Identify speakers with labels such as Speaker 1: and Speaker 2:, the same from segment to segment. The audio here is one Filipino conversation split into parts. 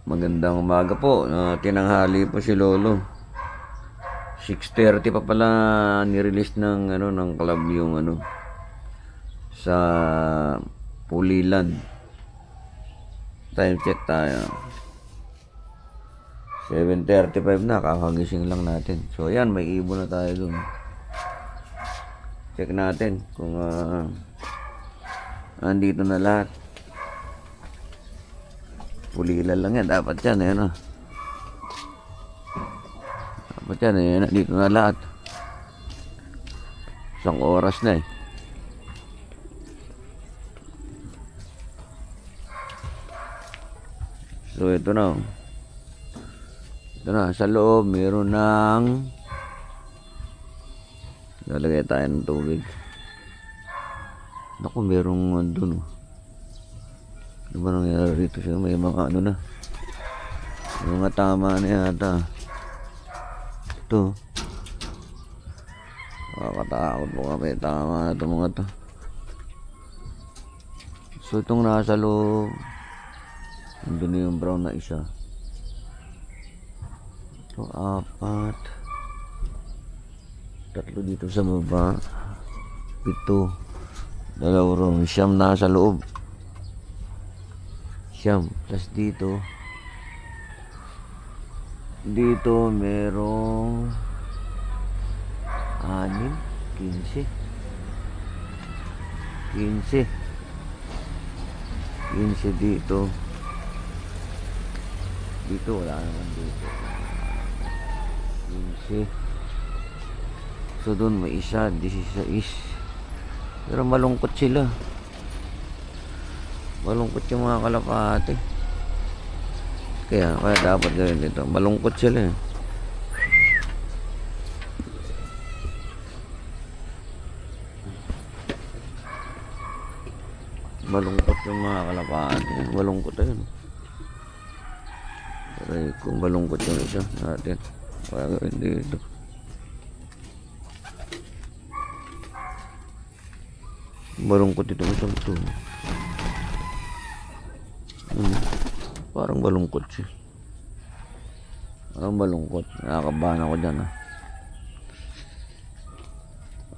Speaker 1: Magandang umaga po. Tinanghali po si Lolo. 6:30 pa pala ni-release ng club yung sa Pulilan. Time check tayo. 7:35 na, kakagising lang natin. So ayan, may ibon na tayo dun. Check natin kung andito na lahat. Pulilan lang yan, dapat yan, ayan. Dapat yan, ayan, dito na lahat. Isang oras na eh. So ito na. Ito na, sa loob meron ng lalagay tayo ng tubig. Naku, merong dun. Ano ba nangyari rito siya? May mga na. May mga tama na yata. Ito. Nakakatakot po kami. Tama na ito mga to. So itong nasa loob. Nandun na yung brown na isa. Ito, 4. 3 dito sa baba. 7. 2 ron. 9 nasa loob. 9. Tapos dito merong 6. 15. 15 dito. Dito wala naman dito. 15. So doon may isa, 16. Pero malungkot sila. Malungkot yung mga kalapate. Kaya dapat gawin dito. Malungkot sila eh. Malungkot yung mga kalapate. Malungkot ayun. Pero kung malungkot yung isa natin, kaya gawin dito. Malungkot itong isang ito. Parang malungkot siya. Parang malungkot. Nakakabahan ako dyan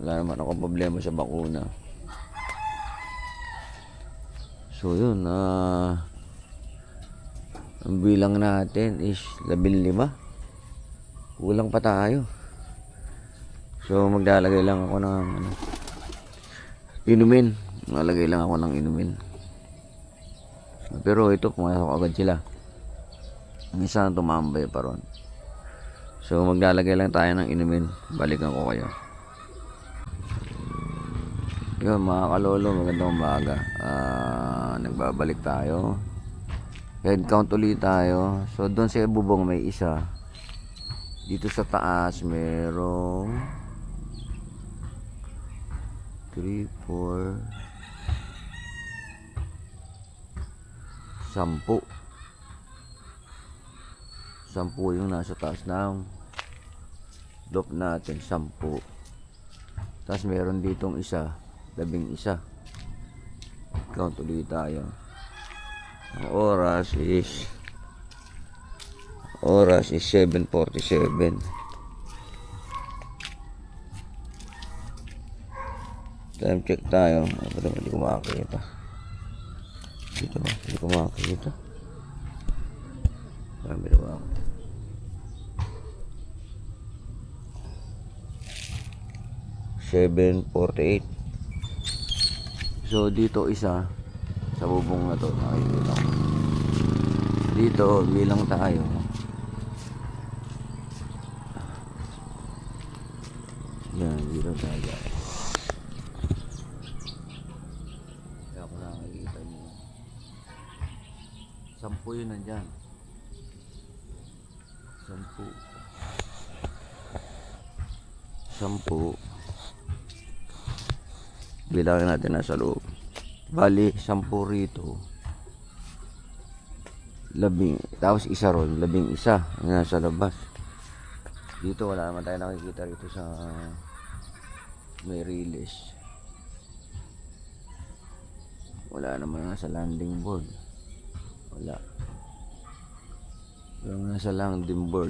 Speaker 1: Wala naman ako problema sa bakuna. So yun, ang bilang natin is 15. Kulang pa tayo. So maglalagay lang ako ng inumin. Maglalagay lang ako ng inumin. Pero ito, pumasok agad sila. Minsan tumambay pa ron. So maglalagay lang tayo ng inumin. Balikan ko kayo. Yun mga kalolo, magandang umaga. Nagbabalik tayo. Head count ulit tayo. So doon sa bubong may isa. Dito sa taas merong 3, 4 10 yung nasa taas ng loop natin. 10. Tapos meron ditong isa, 11. Count ulit tayo. Ang oras is 7:47. Time check tayo. Hindi ko makakita. Dito ba? Hindi ko makakita. Marami na ba ako? 7:48. So dito isa sa bubong na to, nakikita ko. Dito bilang tayo. Yan, dito tayo. Kaya ko nakikita niyo. 10 yun nandyan. 10. Bilangin natin nasa loob. Bali, 10 rito. 10. Tapos isa ron, 11 nasa labas. Dito wala naman tayo nakikita rito sa may release. Wala naman nasa landing board. Wala. Yung nasa landing board.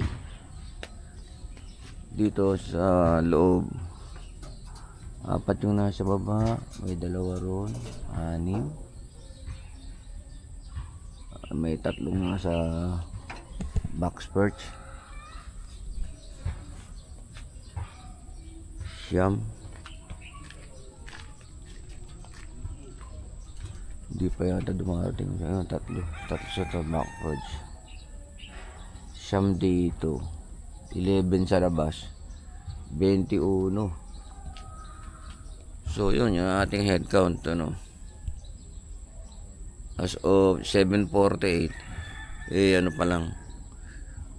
Speaker 1: Dito sa loob, 4 yung nasa baba, may 2 ron, 6. May 3 nasa box perch. Siyam. Hindi pa yata dumarating. Ayun, 3 sa box perch. Siyam dito. 11 sa labas. 21. So yun yung ating head count, ano. As of 7:48, ano pa lang,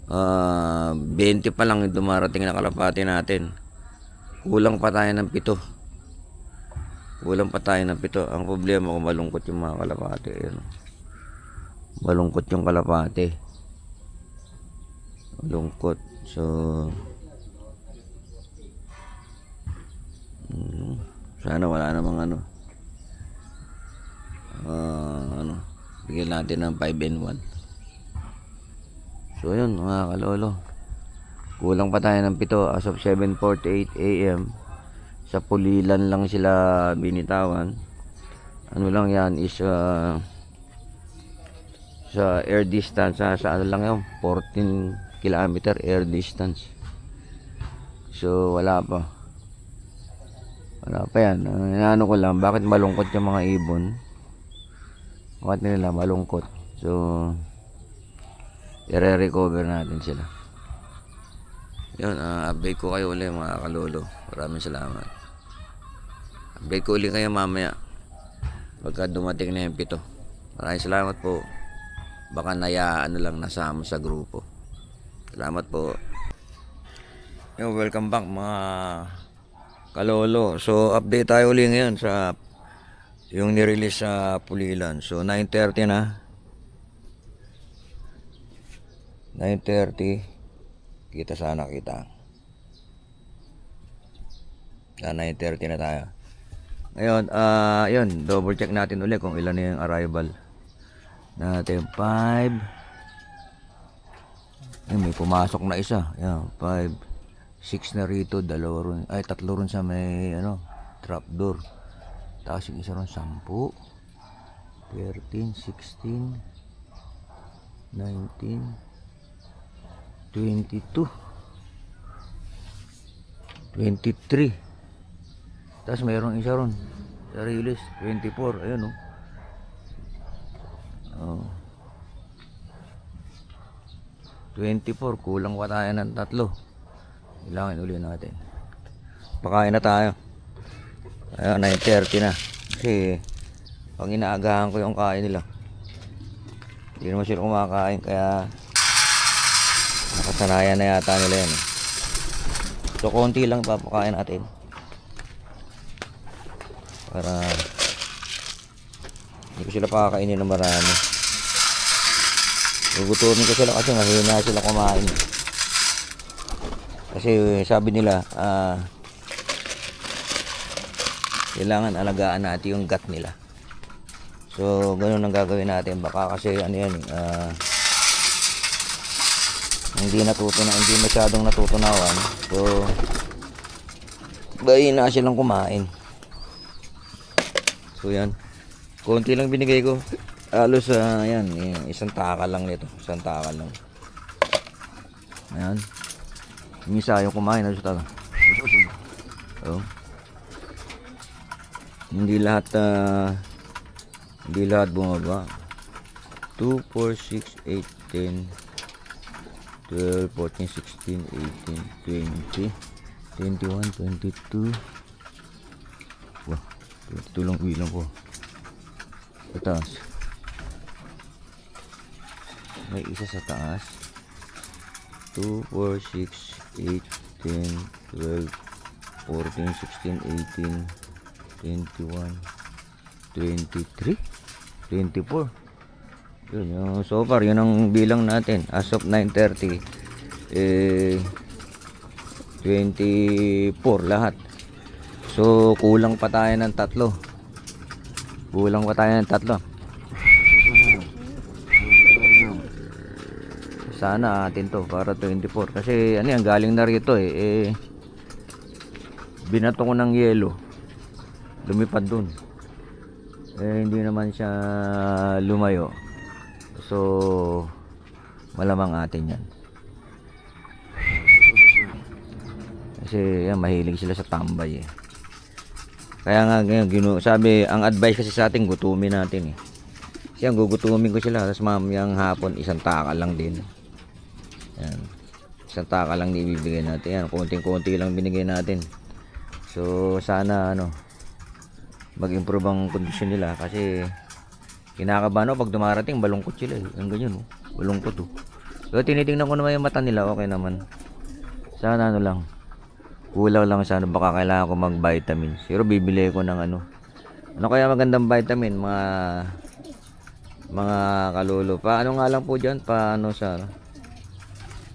Speaker 1: 20 pa lang yung dumarating na kalapati natin. Kulang pa tayo ng 7. Ang problema ko, malungkot yung mga kalapati. Malungkot yung kalapati. Malungkot. So sana wala namang bigyan natin ng 5-1. So yun mga kalolo, kulang pa tayo ng 7 as of 7:48 AM. Sa Pulilan lang sila binitawan. Ano lang yan is sa air distance, sa ano lang yun, 14 kilometer air distance. So wala pa yan. Ano ko lang, bakit malungkot yung mga ibon, bakit nila malungkot. So i-recover natin sila. Yun, update ko kayo ulit mga kalolo. Maraming salamat. Update ko ulit kayo mamaya pagka dumating na yung 7. Maraming salamat po. Baka lang nasama sa grupo. Salamat po. Yo, welcome back mga kalolo. So update tayo ulit ngayon sa yung nirelease sa Pulilan. So 9:30 na. 9:30. Kita sana kita. 9:30 na tayo. Ngayon, yun, double check natin ulit kung ilan na yung arrival natin. 5. Ayun, may pumasok na isa. Yan, 5. 6 na rito, 2 ron. Ay, 3 ron sa may trapdoor. Tapos yung isa ron 10. 13, 16, 19, 22, 23. Tapos mayroong isa ron sa release 24. Ayun oh. 24. Kulang pa tayo ng 3. Kailangan uli natin. Pakain na tayo. Ayun, 9:30 na. Kasi pag inaagahan ko yung kain nila, hindi naman sila kumakain, kaya nakasanayan na yata nila yan. So konti lang papakain natin para hindi ko sila pakakainin ng marami. Gugutumin ko sila kasi mahina sila kumain. Kasi sabi nila kailangan alagaan natin yung gut nila. So ganun ang gagawin natin. Baka kasi hindi masyadong natutunawan. So mahina silang kumain. So yan, konti lang binigay ko. Halos yan, isang takal lang nito. Isang takal lang. Ayan. Yung isa yung kumain. Halos talaga. So, hindi lahat bumaba. 2, 4, 6, 8, 10, 12, 14, 16, 18, 20, 21, 22. Wah, 22 lang bilang ko. Sa taas may isa sa taas. 2, 4, 6, 8, 10, 12, 14, 16, 18, 21, 23, 24. Yun, so far yun ang bilang natin as of 9:30. 24 lahat. So kulang pa tayo ng 3. sana atin to para 24 kasi ano yan galing na rito binato ko ng yelo, lumipad dun, hindi naman siya lumayo, so malamang atin yan kasi yan, mahilig sila sa tambay kaya nga ngayon sabi ang advice kasi sa atin gutumin natin kasi yan gugutumin ko sila tapos mamayang hapon isang taka lang din yan, isang taka lang ibibigay natin yan, konting-konti lang binigay natin. So sana mag-improve ang kondisyon nila kasi kinakabahan pag dumarating balungkot sila ang ganyan balungkot pero tinitingnan ko naman yung mata nila, okay naman. Sana lang kulang lang sana, baka kailangan ko mag vitamins pero bibili ko ng ano kaya magandang vitamin mga kalolo, paano nga lang po dyan,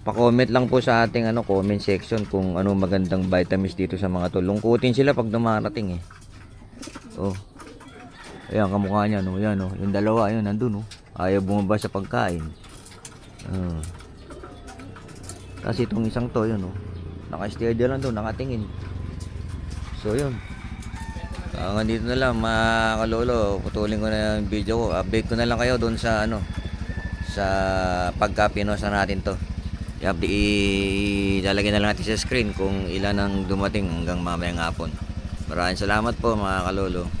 Speaker 1: pa-comment lang po sa ating comment section kung ano magandang vitamins dito sa mga to. Lungkutin sila pag dumarating ayan kamukha niya yan yung dalawa yun nandun ayaw bumaba sa pagkain. Kasi itong isang to yun naka-steady lang doon, nakatingin. So yun, nandito na lang mga kalolo, putulin ko na yung video ko, update ko na lang kayo doon sa sa pagka-pinosa natin to. Ilalagay na lang natin sa screen kung ilan ang dumating hanggang mamayang hapon. Maraming salamat po mga kalolo.